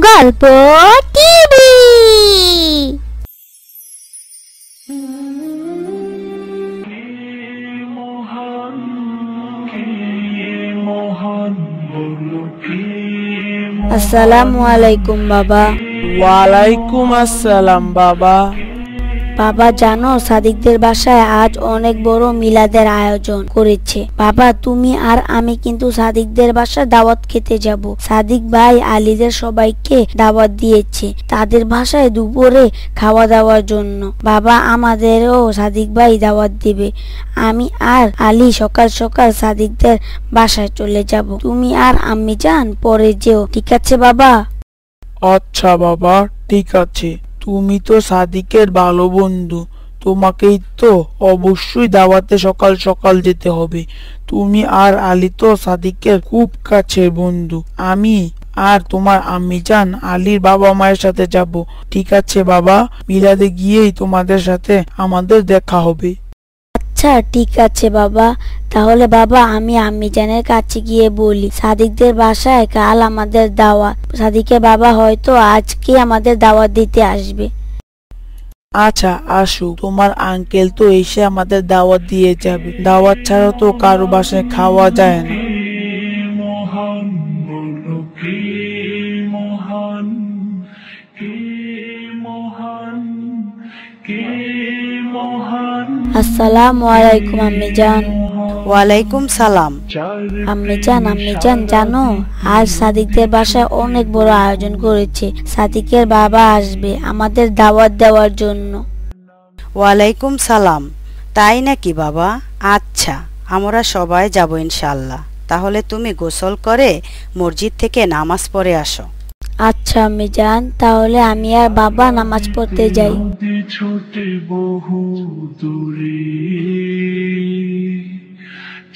গল্প টিভি। আসসালামু আলাইকুম বাবা। ওয়ালাইকুম আসসালাম বাবা। বাবা জানো, সাদিকদের বাসায় আজ অনেক বড় মিলাদের আয়োজন করেছে। বাবা, তুমি আর আমি কিন্তু সাদিকদের বাসায় দাওয়াত খেতে যাব। সাদিক ভাই আলীদের সবাইকে দাওয়াত দিয়েছে তাদের বাসায় দুপুরে খাওয়া দাওয়ার জন্য। বাবা, আমাদেরও সাদিক ভাই দাওয়াত দিবে। আমি আর আলী সকাল সকাল সাদিকদের বাসায় চলে যাব। তুমি আর আম্মি যান পরে যেও, ঠিক আছে বাবা? আচ্ছা বাবা, ঠিক আছে। তুমি তো সাদিকের ভালো বন্ধু, তোমাকেই তো অবশ্যই দাওয়াতে সকাল সকাল যেতে হবে। তুমি আর আলী তো সাদিকের খুব কাছের বন্ধু। আমি আর তোমার আম্মি জান আলীর বাবা মায়ের সাথে যাব, ঠিক আছে বাবা? মিলাদে গিয়েই তোমাদের সাথে আমাদের দেখা হবে। আচ্ছা ঠিক আছে বাবা। তাহলে বাবা, আমি আম্মি জানের কাছে গিয়ে বলি সাদিকদের বাসায় কাল আমাদের দাওয়াত। সাদিকের বাবা হয়তো আজকে আমাদের দাওয়াত দিতে আসবে। আচ্ছা আসুক, তোমার আঙ্কেল তো এসে আমাদের দাওয়াত দিয়ে যাবে। দাওয়াত ছাড়া তো কারো বাসায় খাওয়া যায় না। আসসালামু আলাইকুম আম্মি জান। ওয়ালাইকুম সালাম। আম্মি জান জানো, আজ সাদিকদের বাসায় অনেক বড় আয়োজন করেছে। সাদিকের বাবা আসবে আমাদের দাওয়াত দেওয়ার জন্য। ওয়ালাইকুম সালাম। তাই নাকি বাবা? আচ্ছা, আমরা সবাই যাব ইনশাল্লাহ। তাহলে তুমি গোসল করে মসজিদ থেকে নামাজ পড়ে আসো। আচ্ছা আম্মি জান, তাহলে আমি আর বাবা নামাজ পড়তে যাই। ছোটে বহু দূরে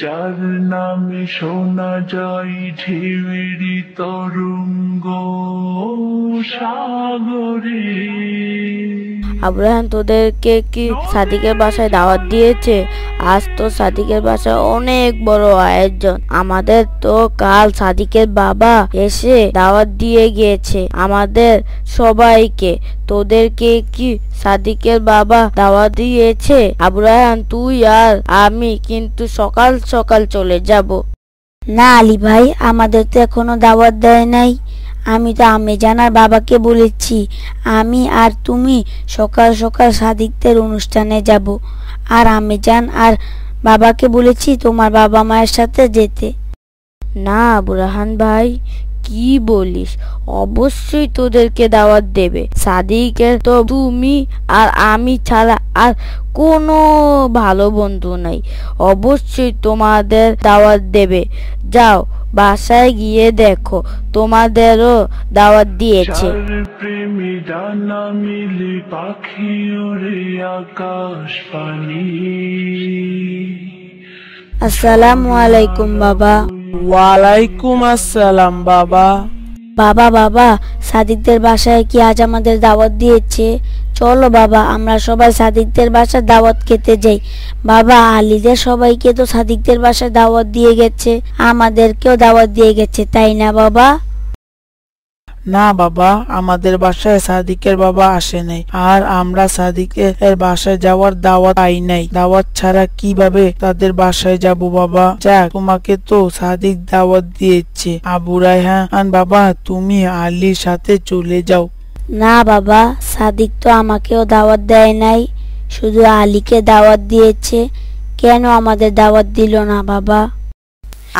যার নামে শোনা যায় ঢেউয়েরই তরঙ্গ সাগরে। আব্রাহাম, তোদেরকে কি সাদিকের বাসায় দাওয়াত দিয়েছে? আজ তো সাদিকের বাসায় অনেক বড় আয়োজন। আমাদের তো কাল সাদিকের বাবা এসে দাওয়াত দিয়ে গিয়েছে আমাদের সবাইকে। তোদেরকে কি সাদিকের বাবা দাওয়াত দিয়েছে? আব্রাহাম, তুই আর আমি কিন্তু সকাল সকাল চলে যাব। না আলী ভাই, আমাদের তো এখনো দাওয়াত দেয় নাই। আমি তো আম্মি জানার বাবাকে বলেছি আমি আর তুমি সকাল সকাল সাদিকদের অনুষ্ঠানে যাব। আর আম্মি জান আর বাবাকে বলেছি তোমার বাবা মায়ের সাথে যেতে। না বুরহান ভাই, কি বলিস? অবশ্যই তোদেরকে দাওয়াত দেবে। সাদিকের তো তুমি আর আমি ছাড়া আর কোনো ভালো বন্ধু নাই। অবশ্যই তোমাদের দাওয়াত দেবে। যাও বাসায় গিয়ে দেখো, তোমাদেরও দাওয়াত দিয়েছে। প্রেমী ডানা মিলে পাখি ওরে আকাশ পানি। আসসালামু আলাইকুম বাবা। ওয়ালাইকুম আসসালাম বাবা। বাবা, সাদিকদের বাসায় কি আজ আমাদের দাওয়াত দিয়েছে? চলো বাবা, আমরা সবাই সাদিকদের বাসায় দাওয়াত খেতে যাই। বাবা, আলীদের সবাইকে তো সাদিকদের বাসায় দাওয়াত দিয়ে গেছে, আমাদেরকেও দাওয়াত দিয়ে গেছে, তাই না বাবা? না বাবা, আমাদের বাসায় সাদিকের বাবা আসে নাই, আর আমরা সাদিকের বাসায় যাওয়ার দাওয়াত পাই নাই। দাওয়াত ছাড়া কিভাবে তাদের বাসায় যাব বাবা? যাক, তোমাকে তো সাদিক দাওয়াত দিয়েছে। আবু রায়হান বাবা, তুমি আলীর সাথে চলে যাও। না বাবা, সাদিক তো আমাকেও দাওয়াত দেয় নাই, শুধু আলীকে দাওয়াত দিয়েছে। কেন আমাদের দাওয়াত দিল না বাবা?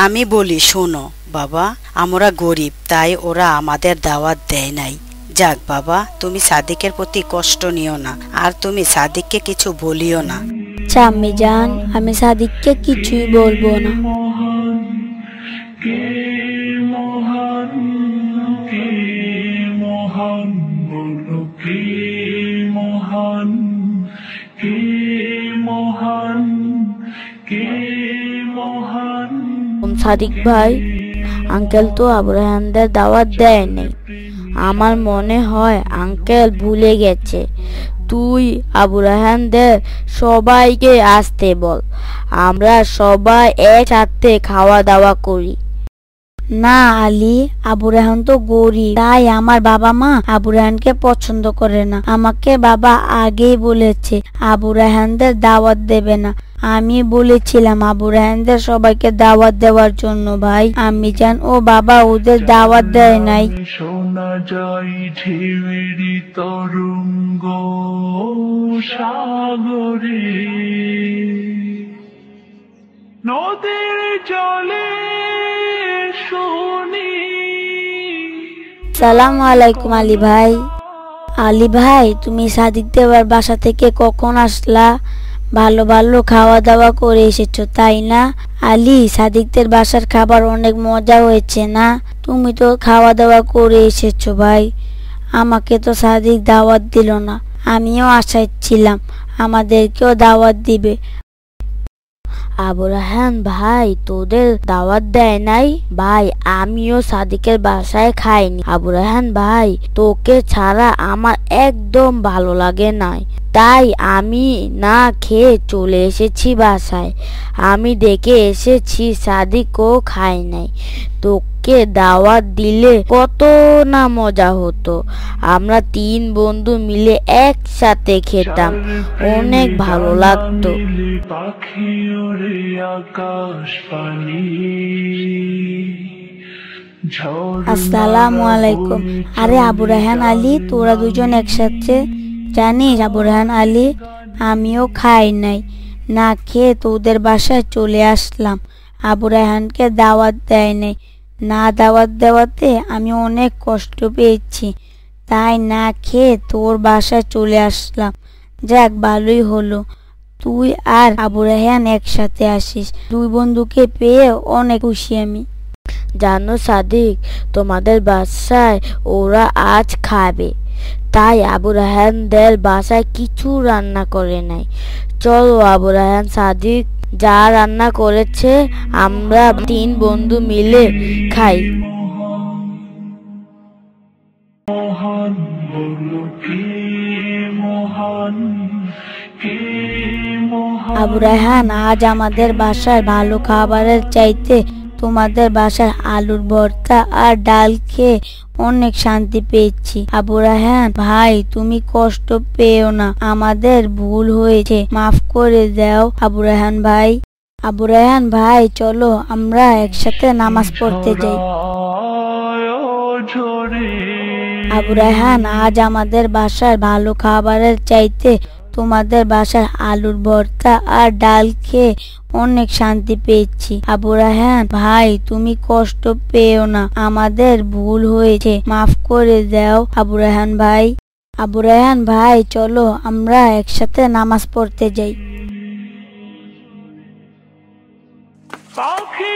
আমি বলি শোনো বাবা, আমরা গরিব, তাই ওরা আমাদের দাওয়াত দেয় নাই। যাক বাবা, তুমি সাদিকের প্রতি কষ্ট নিও না, আর তুমি সাদিককে কিছু বলিও না। আম্মি জান, আমি সাদিককে কিছুই বলবো না। কে মহান, কে মহান, বলো কে মহান, কে মহান, কে মহান। সাদিক ভাই, আঙ্কেল তো আব্রাহামদের দাওয়াত দেয় নাই। আমার মনে হয় আঙ্কেল ভুলে গেছে। তুই আব্রাহামদের সবাইকে আসতে বল, আমরা সবাই একসাথে খাওয়া দাওয়া করি। না আলী, আবু রেহান তো গরিব, তাই আমার বাবা মা আবু রেহানকে পছন্দ করে না। আমাকে বাবা আগেই বলেছে আবু রেহানদের দাওয়াত দেবে না। আমি বলেছিলাম আবু রেহানদের সবাইকে দাওয়াত দেওয়ার জন্য ভাই। আমি জান ও বাবা ওদের দাওয়াত দেয় নাই। শোনা যায় ঢেউয়েরই তরঙ্গ সাগরে, নদীর জলে শুনি। সালামু আলাইকুম আলী ভাই। আলী ভাই, তুমি সাদিক দেওয়ার বাসা থেকে কখন আসলা? ভালো ভালো খাওয়া দাওয়া করে এসেছো তাই না? আলী, সাদিকদের বাসার খাবার অনেক মজা হয়েছে না? তুমি তো খাওয়া দাওয়া করে এসেছো ভাই। আমাকে তো সাদিক দাওয়াত দিল না। আমিও আশায় ছিলাম আমাদেরকেও দাওয়াত দিবে। আবু রায়হান ভাই তোদের দাওয়াত দেয় নাই? ভাই আমিও সাদিকের বাসায় খাইনি। আবু রায়হান ভাই, তোকে ছাড়া আমার একদম ভালো লাগে নাই, তাই আমি না খেয়ে চলে এসেছি বাসায়। আমি দেখে এসেছি সাদিকও খায় নাই। তোকে দাওয়াত দিলে কত না মজা হতো। আমরা 3 বন্ধু মিলে একসাথে খেতাম, অনেক ভালো লাগতো। পাখি ওরে আকাশ পানি। আসসালামু আলাইকুম। আরে আবু রায়হান আলী, তোরা দুজন একসাথে? জানিস আবু রায়হান আলী, আমিও খাই নাই, না খেয়ে তোদের বাসায় চলে আসলাম। আবু রায়হানকে দাওয়াত দেয় নাই, না দাওয়াত দেওয়াতে আমি অনেক কষ্ট পেয়েছি, তাই না খেয়ে তোর বাসায় চলে আসলাম। যাক ভালোই হলো তুই আর আবু রায়হান একসাথে আসিস। 2 বন্ধুকে পেয়ে অনেক খুশি আমি। জানো সাদিক, তোমাদের বাসায় ওরা আজ খাবে, তাই আবু রায়হানদের বাসায় কিছু রান্না করে নাই। চলো আবু রায়হান সাদিক যা রান্না করেছে আমরা 3 বন্ধু মিলে খাই। মহান বলো কে মহান, কে মহান। আবু রায়হান, আজ আমাদের বাসার ভালো খাবারের চাইতে তোমাদের বাসার আলুর ভর্তা আর ডাল খেয়ে অনেক শান্তি পেয়েছি। আবু রায়হান ভাই, তুমি কষ্ট পেও না, আমাদের ভুল হয়েছে, মাফ করে দাও আবু রায়হান ভাই। আবু রায়হান ভাই, চলো আমরা একসাথে নামাজ পড়তে যাই। আবু রায়হান, আজ আমাদের বাসার ভালো খাবারের চাইতে তোমাদের বাসার আলুর ভর্তা আর ডাল খেয়ে অনেক শান্তি পেয়েছি। আবু রায়হান ভাই, তুমি কষ্ট পেও না, আমাদের ভুল হয়েছে, মাফ করে দাও আবু রায়হান ভাই। আবু রায়হান ভাই, চলো আমরা একসাথে নামাজ পড়তে যাই। পাখি